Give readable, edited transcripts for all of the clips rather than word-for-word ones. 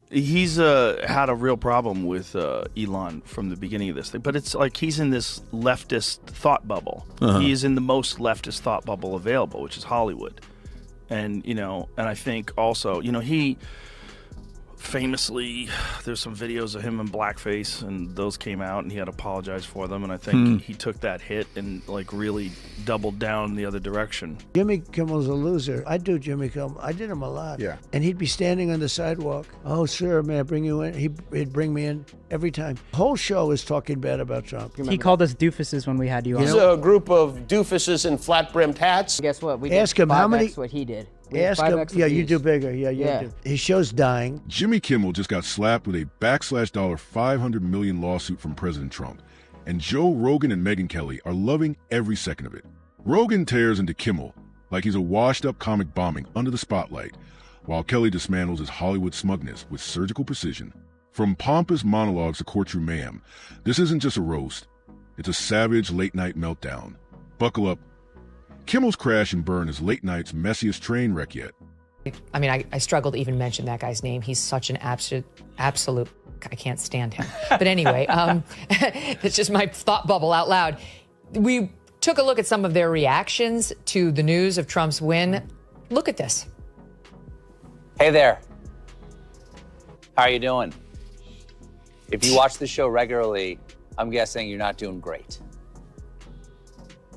He's had a real problem with Elon from the beginning of this thing, but it's like he's in this leftist thought bubble. He is in the most leftist thought bubble available, which is Hollywood. And, and I think also, he famously, there's some videos of him in blackface, and those came out, and he had to apologize for them, and I think he took that hit and really doubled down the other direction. Jimmy Kimmel's a loser. I do Jimmy Kimmel. I did him a lot. Yeah. And he'd be standing on the sidewalk. Oh, sir, may I bring you in? He'd bring me in every time. The whole show is talking bad about Trump. He called us doofuses when we had you on. He's a group of doofuses in flat-brimmed hats. Guess what? We Ask him how many. what he did. Ask him. Yeah, you do bigger. Yeah, you do. His show's dying. Jimmy Kimmel just got slapped with a $500 million lawsuit from President Trump, and Joe Rogan and Megyn Kelly are loving every second of it. Rogan tears into Kimmel like he's a washed-up comic bombing under the spotlight, while Kelly dismantles his Hollywood smugness with surgical precision. From pompous monologues to courtroom mayhem, this isn't just a roast. It's a savage late-night meltdown. Buckle up. Kimmel's crash and burn is late night's messiest train wreck yet. I mean, I struggle to even mention that guy's name. He's such an absolute, I can't stand him. But anyway, it's just my thought bubble out loud. We took a look at some of their reactions to the news of Trump's win. Look at this. Hey there. How are you doing? If you watch the show regularly, I'm guessing you're not doing great.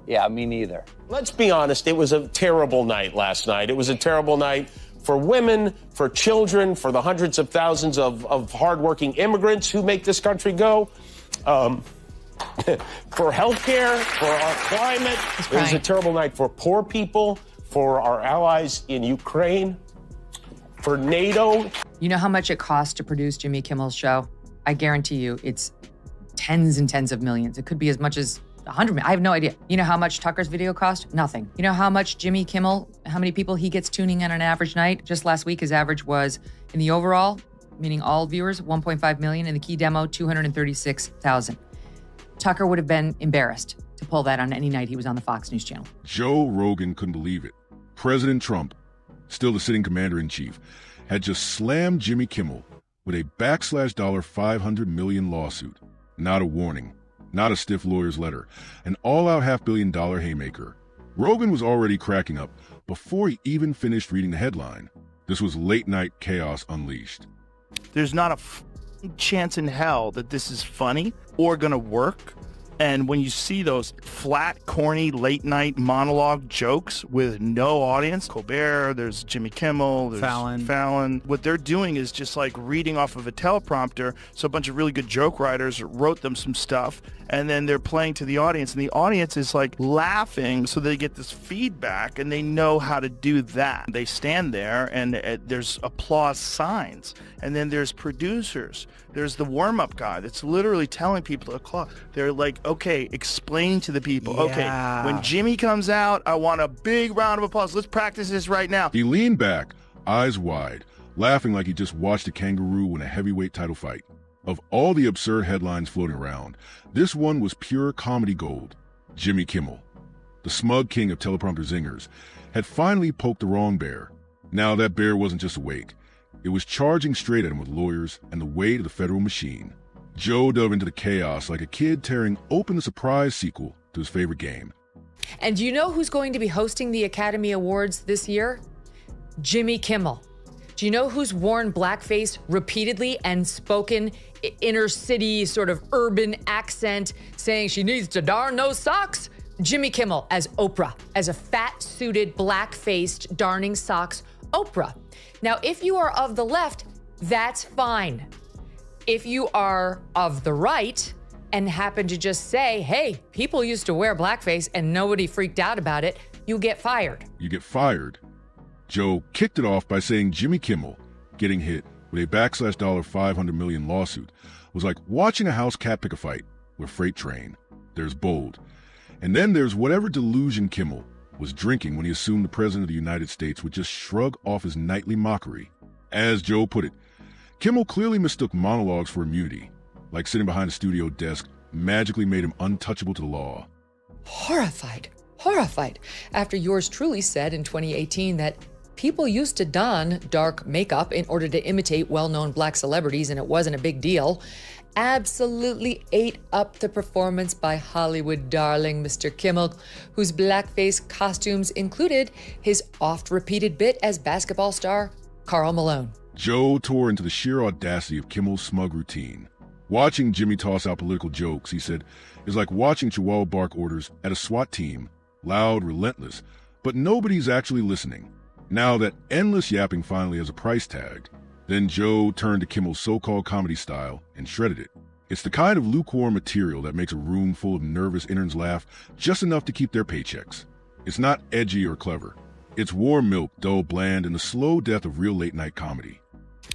Yeah, me neither. Let's be honest, it was a terrible night last night. It was a terrible night for women, for children, for the hundreds of thousands of hardworking immigrants who make this country go, for healthcare, for our climate. It was a terrible night for poor people, for our allies in Ukraine, for NATO. You know how much it costs to produce Jimmy Kimmel's show? I guarantee you it's tens and tens of millions. It could be as much as 100 million. I have no idea. You know how much Tucker's video cost? Nothing. You know how much Jimmy Kimmel, how many people he gets tuning in on an average night? Just last week, his average was, in the overall, meaning all viewers, 1.5 million. In the key demo, 236,000. Tucker would have been embarrassed to pull that on any night he was on the Fox News channel. Joe Rogan couldn't believe it. President Trump, still the sitting commander-in-chief, had just slammed Jimmy Kimmel with a $500 million lawsuit. Not a warning. Not a stiff lawyer's letter, an all-out $500 million haymaker. Rogan was already cracking up before he even finished reading the headline. This was late-night chaos unleashed. There's not a chance in hell that this is funny or gonna work. And when you see those flat, corny, late-night monologue jokes with no audience, Colbert, there's Jimmy Kimmel, there's Fallon. What they're doing is just like reading off of a teleprompter. So a bunch of really good joke writers wrote them some stuff, and then they're playing to the audience, and the audience is like laughing, so they get this feedback, and they know how to do that. They stand there, and there's applause signs, and then there's producers. There's the warm-up guy that's literally telling people to applaud. They're like, okay, explain to the people. Yeah. Okay, when Jimmy comes out, I want a big round of applause. Let's practice this right now. He leaned back, eyes wide, laughing like he just watched a kangaroo win a heavyweight title fight. Of all the absurd headlines floating around, this one was pure comedy gold. Jimmy Kimmel, the smug king of teleprompter zingers, had finally poked the wrong bear. Now that bear wasn't just awake. It was charging straight at him with lawyers and the weight of the federal machine. Joe dove into the chaos like a kid tearing open the surprise sequel to his favorite game. And do you know who's going to be hosting the Academy Awards this year? Jimmy Kimmel. Do you know who's worn blackface repeatedly and spoken inner city sort of urban accent saying she needs to darn those socks? Jimmy Kimmel as Oprah, as a fat-suited, black-faced, darning socks Oprah. Now, if you are of the left, that's fine. If you are of the right and happen to just say, hey, people used to wear blackface and nobody freaked out about it, you get fired. You get fired. Joe kicked it off by saying Jimmy Kimmel getting hit with a $500 million lawsuit was like watching a house cat pick a fight with a freight train. There's bold. And then there's whatever delusion Kimmel was drinking when he assumed the president of the United States would just shrug off his nightly mockery. As Joe put it, Kimmel clearly mistook monologues for immunity, like sitting behind a studio desk magically made him untouchable to the law. Horrified after yours truly said in 2018 that people used to don dark makeup in order to imitate well-known black celebrities, and it wasn't a big deal, absolutely ate up the performance by Hollywood darling Mr. Kimmel, whose blackface costumes included his oft-repeated bit as basketball star Karl Malone. Joe tore into the sheer audacity of Kimmel's smug routine. Watching Jimmy toss out political jokes, he said, is like watching Chihuahua bark orders at a SWAT team, loud, relentless, but nobody's actually listening. Now that endless yapping finally has a price tag, then Joe turned to Kimmel's so-called comedy style and shredded it. It's the kind of lukewarm material that makes a room full of nervous interns laugh just enough to keep their paychecks. It's not edgy or clever. It's warm milk, dull, bland, and the slow death of real late-night comedy.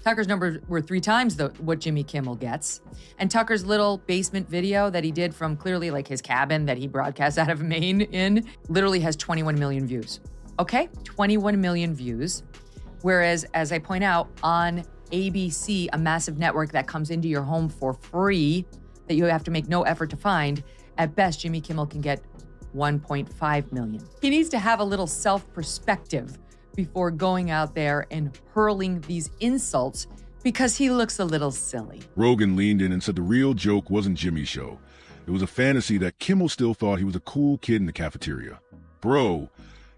Tucker's numbers were 3 times what Jimmy Kimmel gets. And Tucker's little basement video that he did from clearly like his cabin that he broadcasts out of Maine in literally has 21 million views. Okay? 21 million views. Whereas, as I point out, on ABC, a massive network that comes into your home for free that you have to make no effort to find, at best, Jimmy Kimmel can get 1.5 million. He needs to have a little self-perspective before going out there and hurling these insults because he looks a little silly. Rogan leaned in and said the real joke wasn't Jimmy's show. It was a fantasy that Kimmel still thought he was a cool kid in the cafeteria. Bro,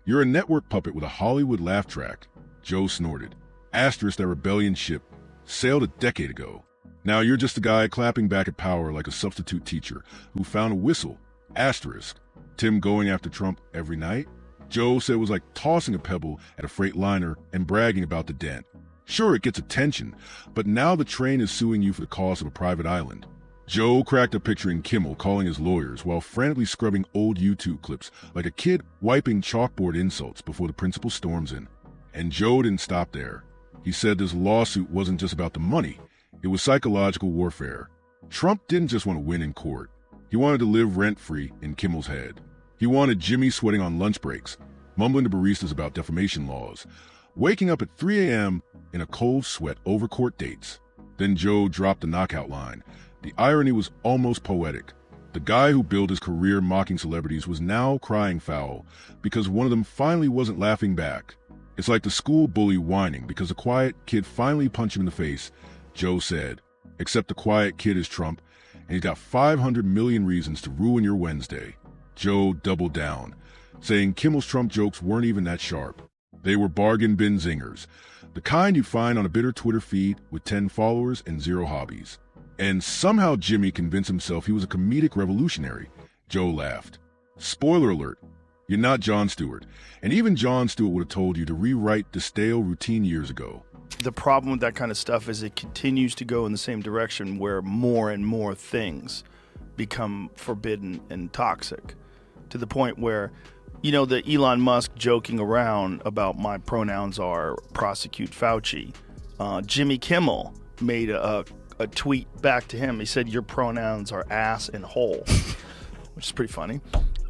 you're a network puppet with a Hollywood laugh track. Joe snorted. Asterisk, that rebellion ship sailed a decade ago. Now you're just a guy clapping back at power like a substitute teacher who found a whistle. Asterisk. Tim going after Trump every night? Joe said it was like tossing a pebble at a freight liner and bragging about the dent. Sure, it gets attention, but now the train is suing you for the cost of a private island. Joe cracked up picturing Kimmel calling his lawyers while frantically scrubbing old YouTube clips like a kid wiping chalkboard insults before the principal storms in. And Joe didn't stop there. He said this lawsuit wasn't just about the money. It was psychological warfare. Trump didn't just want to win in court. He wanted to live rent-free in Kimmel's head. He wanted Jimmy sweating on lunch breaks, mumbling to baristas about defamation laws, waking up at 3 a.m. in a cold sweat over court dates. Then Joe dropped the knockout line. The irony was almost poetic. The guy who built his career mocking celebrities was now crying foul because one of them finally wasn't laughing back. It's like the school bully whining because the quiet kid finally punched him in the face, Joe said. Except the quiet kid is Trump, and he's got 500 million reasons to ruin your Wednesday. Joe doubled down, saying Kimmel's Trump jokes weren't even that sharp. They were bargain bin zingers, the kind you find on a bitter Twitter feed with 10 followers and 0 hobbies. And somehow Jimmy convinced himself he was a comedic revolutionary. Joe laughed. Spoiler alert, you're not Jon Stewart. And even Jon Stewart would have told you to rewrite the stale routine years ago. The problem with that kind of stuff is it continues to go in the same direction where more and more things become forbidden and toxic, to the point where, you know, the Elon Musk joking around about my pronouns are prosecute Fauci. Jimmy Kimmel made a tweet back to him. He said, your pronouns are ass and hole, which is pretty funny.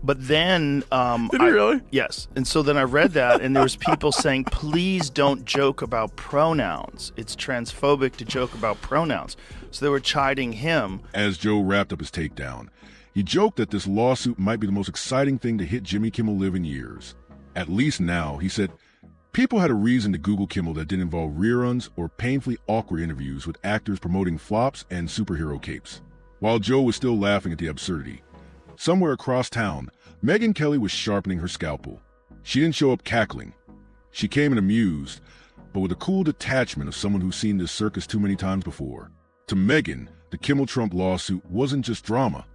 But then... Did he really? Yes. And so then I read that, and there was people saying, please don't joke about pronouns. It's transphobic to joke about pronouns. So they were chiding him. As Joe wrapped up his takedown, he joked that this lawsuit might be the most exciting thing to hit Jimmy Kimmel live in years. At least now, he said, people had a reason to Google Kimmel that didn't involve reruns or painfully awkward interviews with actors promoting flops and superhero capes. While Joe was still laughing at the absurdity, somewhere across town, Megyn Kelly was sharpening her scalpel. She didn't show up cackling. She came in amused, but with a cool detachment of someone who's seen this circus too many times before. To Megyn, the Kimmel-Trump lawsuit wasn't just drama.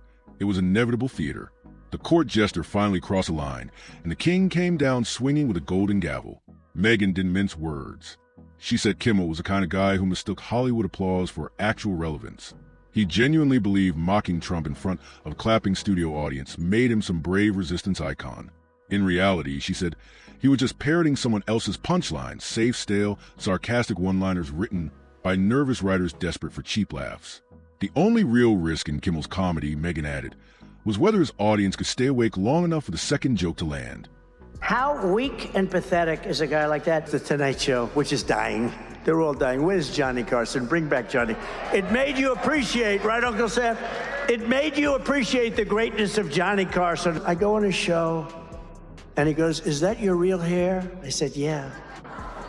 It was inevitable theater. The court jester finally crossed a line, and the king came down swinging with a golden gavel. Megyn didn't mince words. She said Kimmel was the kind of guy who mistook Hollywood applause for actual relevance. He genuinely believed mocking Trump in front of a clapping studio audience made him some brave resistance icon. In reality, she said, he was just parroting someone else's punchlines, safe, stale, sarcastic one-liners written by nervous writers desperate for cheap laughs. The only real risk in Kimmel's comedy, Megyn added, was whether his audience could stay awake long enough for the second joke to land. How weak and pathetic is a guy like that? The Tonight Show, which is dying. They're all dying. Where's Johnny Carson? Bring back Johnny. It made you appreciate, right, Uncle Sam? It made you appreciate the greatness of Johnny Carson. I go on a show, and he goes, is that your real hair? I said, yeah.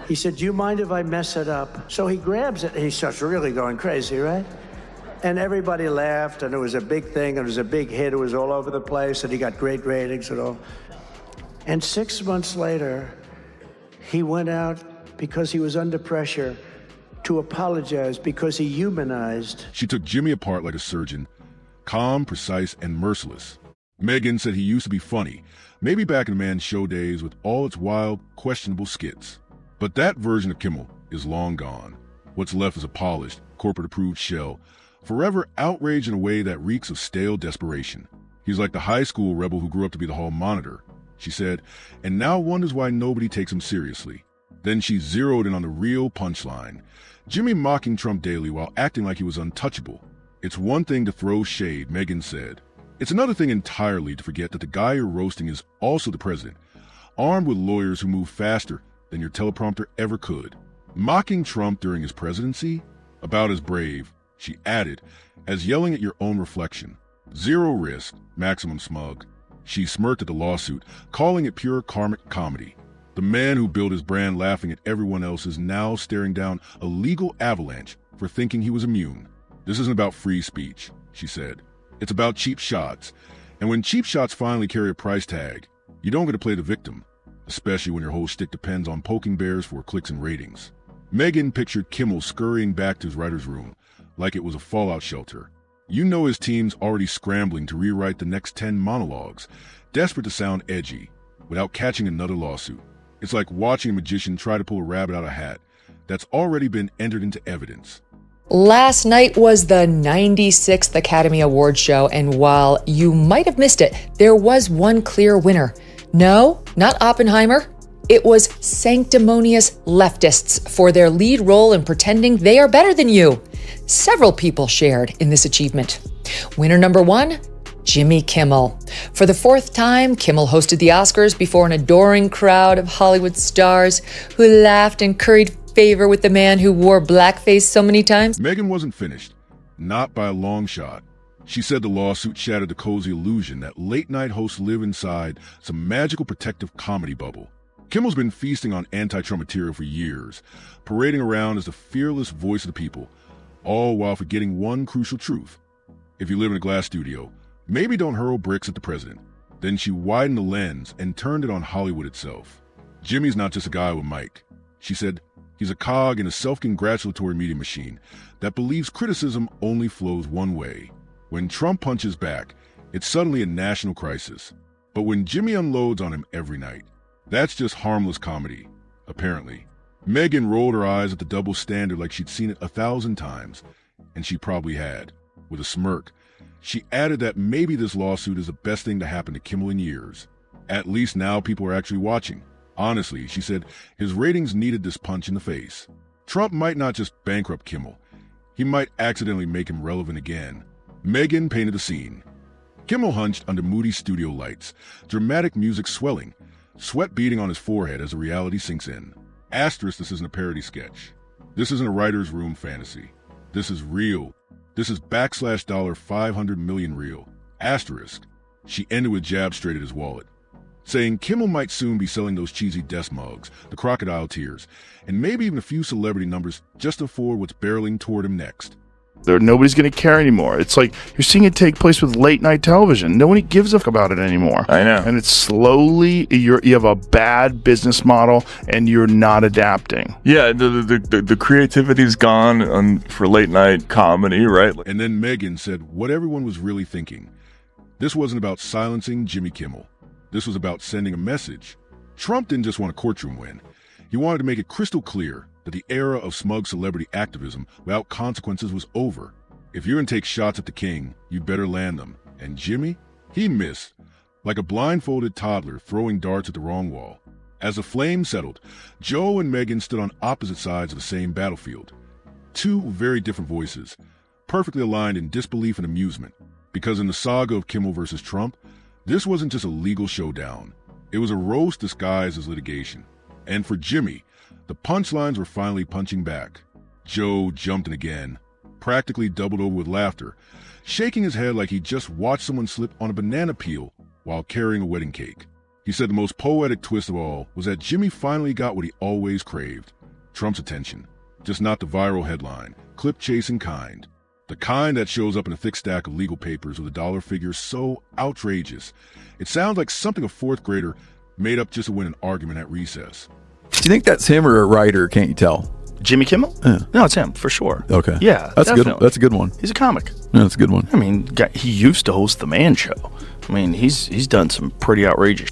He said, do you mind if I mess it up? So he grabs it and he starts really going crazy, right? And everybody laughed, and it was a big thing, and it was a big hit. It was all over the place, and he got great ratings and all. And 6 months later, he went out because he was under pressure to apologize because he humanized. She took Jimmy apart like a surgeon, calm, precise, and merciless. Megyn said he used to be funny, maybe back in the man's show days with all its wild, questionable skits. But that version of Kimmel is long gone. What's left is a polished, corporate-approved shell, forever outraged in a way that reeks of stale desperation. He's like the high school rebel who grew up to be the hall monitor, she said, and now wonders why nobody takes him seriously. Then she zeroed in on the real punchline. Jimmy mocking Trump daily while acting like he was untouchable. It's one thing to throw shade, Megyn said. It's another thing entirely to forget that the guy you're roasting is also the president, armed with lawyers who move faster than your teleprompter ever could. Mocking Trump during his presidency? About as brave, she added, as yelling at your own reflection. Zero risk, maximum smug. She smirked at the lawsuit, calling it pure karmic comedy. The man who built his brand laughing at everyone else is now staring down a legal avalanche for thinking he was immune. This isn't about free speech, she said. It's about cheap shots. And when cheap shots finally carry a price tag, you don't get to play the victim, especially when your whole shtick depends on poking bears for clicks and ratings. Megyn pictured Kimmel scurrying back to his writer's room like it was a fallout shelter. You know his team's already scrambling to rewrite the next 10 monologues, desperate to sound edgy, without catching another lawsuit. It's like watching a magician try to pull a rabbit out of a hat that's already been entered into evidence. Last night was the 96th Academy Awards show, and while you might have missed it, there was one clear winner. No, not Oppenheimer. It was sanctimonious leftists for their lead role in pretending they are better than you. Several people shared in this achievement. Winner number 1, Jimmy Kimmel. For the 4th time, Kimmel hosted the Oscars before an adoring crowd of Hollywood stars who laughed and curried favor with the man who wore blackface so many times. Megyn wasn't finished, not by a long shot. She said the lawsuit shattered the cozy illusion that late-night hosts live inside some magical protective comedy bubble. Kimmel's been feasting on anti-Trump material for years, parading around as the fearless voice of the people, all while forgetting one crucial truth. If you live in a glass studio, maybe don't hurl bricks at the president. Then she widened the lens and turned it on Hollywood itself. Jimmy's not just a guy with Mike. She said he's a cog in a self-congratulatory media machine that believes criticism only flows one way. When Trump punches back, it's suddenly a national crisis. But when Jimmy unloads on him every night, that's just harmless comedy, apparently. Megyn rolled her eyes at the double standard like she'd seen it 1,000 times, and she probably had. With a smirk, she added that maybe this lawsuit is the best thing to happen to Kimmel in years. At least now people are actually watching. Honestly, she said, his ratings needed this punch in the face. Trump might not just bankrupt Kimmel. He might accidentally make him relevant again. Megyn painted the scene. Kimmel hunched under moody studio lights, dramatic music swelling, sweat beading on his forehead as the reality sinks in. Asterisk, this isn't a parody sketch. This isn't a writer's room fantasy. This is real. This is $500 million real. Asterisk. She ended with jab straight at his wallet, saying Kimmel might soon be selling those cheesy desk mugs, the crocodile tears, and maybe even a few celebrity numbers just to afford what's barreling toward him next. Nobody's going to care anymore. It's like you're seeing it take place with late night television. Nobody gives a fuck about it anymore. I know. And it's slowly, you have a bad business model and you're not adapting. Yeah, the creativity's gone for late night comedy, right? And then Megyn said what everyone was really thinking. This wasn't about silencing Jimmy Kimmel. This was about sending a message. Trump didn't just want a courtroom win. He wanted to make it crystal clear that the era of smug celebrity activism without consequences was over. If you're going to take shots at the king, you'd better land them. And Jimmy? He missed, like a blindfolded toddler throwing darts at the wrong wall. As the flame settled, Joe and Megyn stood on opposite sides of the same battlefield. Two very different voices, perfectly aligned in disbelief and amusement. Because in the saga of Kimmel versus Trump, this wasn't just a legal showdown. It was a roast disguised as litigation. And for Jimmy, the punchlines were finally punching back. Joe jumped in again, practically doubled over with laughter, shaking his head like he just watched someone slip on a banana peel while carrying a wedding cake. He said the most poetic twist of all was that Jimmy finally got what he always craved, Trump's attention. Just not the viral headline, clip-chasing kind. The kind that shows up in a thick stack of legal papers with a dollar figure so outrageous. It sounds like something a fourth grader made up just to win an argument at recess. Do you think that's him or a writer? Can't you tell? Jimmy Kimmel? Yeah. No, it's him, for sure. Okay. Yeah, That's definitely. good. That's a good one. He's a comic. Yeah, that's a good one. I mean, he used to host The Man Show. I mean, he's done some pretty outrageous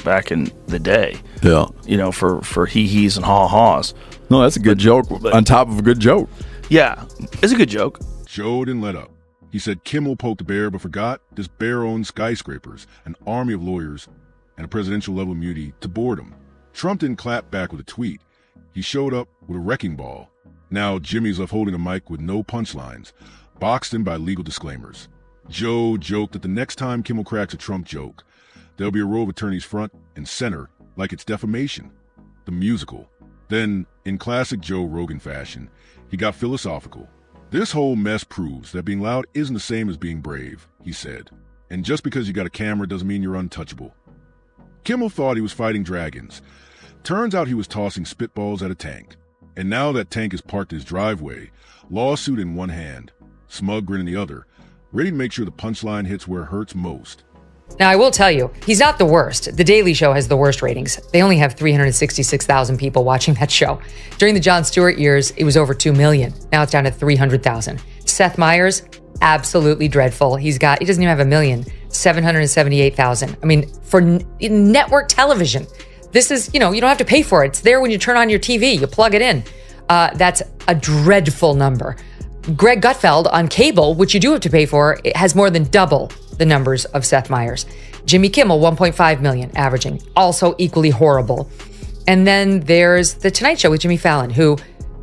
back in the day. Yeah. You know, for he-he's and ha-ha's. No, that's a good joke on top of a good joke. Yeah, it's a good joke. Joe didn't let up. He said Kimmel poked a bear, but forgot this bear owns skyscrapers, an army of lawyers, and a presidential level immunity to boredom. Trump didn't clap back with a tweet. He showed up with a wrecking ball. Now Jimmy's left holding a mic with no punchlines, boxed in by legal disclaimers. Joe joked that the next time Kimmel cracks a Trump joke, there'll be a row of attorneys front and center like it's defamation. The musical. Then, in classic Joe Rogan fashion, he got philosophical. This whole mess proves that being loud isn't the same as being brave, he said. And just because you got a camera doesn't mean you're untouchable. Kimmel thought he was fighting dragons. Turns out he was tossing spitballs at a tank. And now that tank is parked in his driveway, lawsuit in one hand, smug grin in the other, ready to make sure the punchline hits where it hurts most. Now, I will tell you, he's not the worst. The Daily Show has the worst ratings. They only have 366,000 people watching that show. During the Jon Stewart years, it was over 2 million. Now it's down to 300,000. Seth Meyers, absolutely dreadful. He doesn't even have 1 million, 778,000. I mean, for network television, this is, you don't have to pay for it. It's there when you turn on your TV, you plug it in. That's a dreadful number. Greg Gutfeld on cable, which you do have to pay for, it has more than double the numbers of Seth Meyers. Jimmy Kimmel, 1.5 million averaging, also equally horrible. And then there's The Tonight Show with Jimmy Fallon, who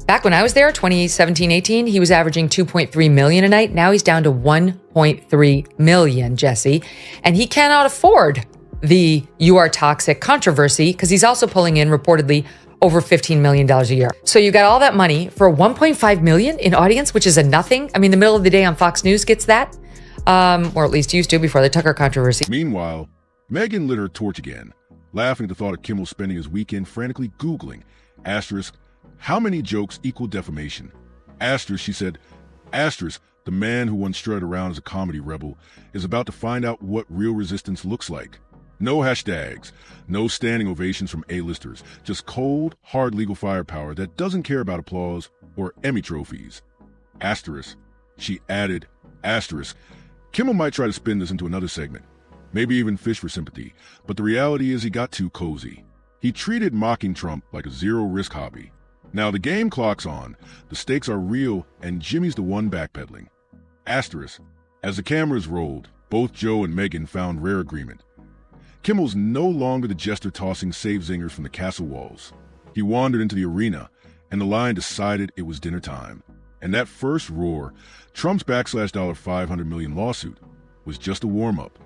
back when I was there, 2017-18, he was averaging 2.3 million a night. Now he's down to 1.3 million, Jesse. And he cannot afford the "you are toxic" controversy because he's also pulling in reportedly over $15 million a year. So you got all that money for 1.5 million in audience, which is a nothing. I mean, the middle of the day on Fox News gets that, or at least used to before the Tucker controversy. Meanwhile, Megyn lit her torch again, laughing at the thought of Kimmel spending his weekend frantically Googling, asterisk, how many jokes equal defamation? Asterisk, she said, asterisk, the man who once strutted around as a comedy rebel is about to find out what real resistance looks like. No hashtags, no standing ovations from A-listers, just cold, hard legal firepower that doesn't care about applause or Emmy trophies. Asterisk. She added, asterisk. Kimmel might try to spin this into another segment, maybe even fish for sympathy, but the reality is he got too cozy. He treated mocking Trump like a zero-risk hobby. Now the game clock's on, the stakes are real, and Jimmy's the one backpedaling. Asterisk. As the cameras rolled, both Joe and Megyn found rare agreement. Kimmel's no longer the jester tossing save zingers from the castle walls. He wandered into the arena, and the line decided it was dinner time. And that first roar, Trump's /$500 million lawsuit, was just a warm-up.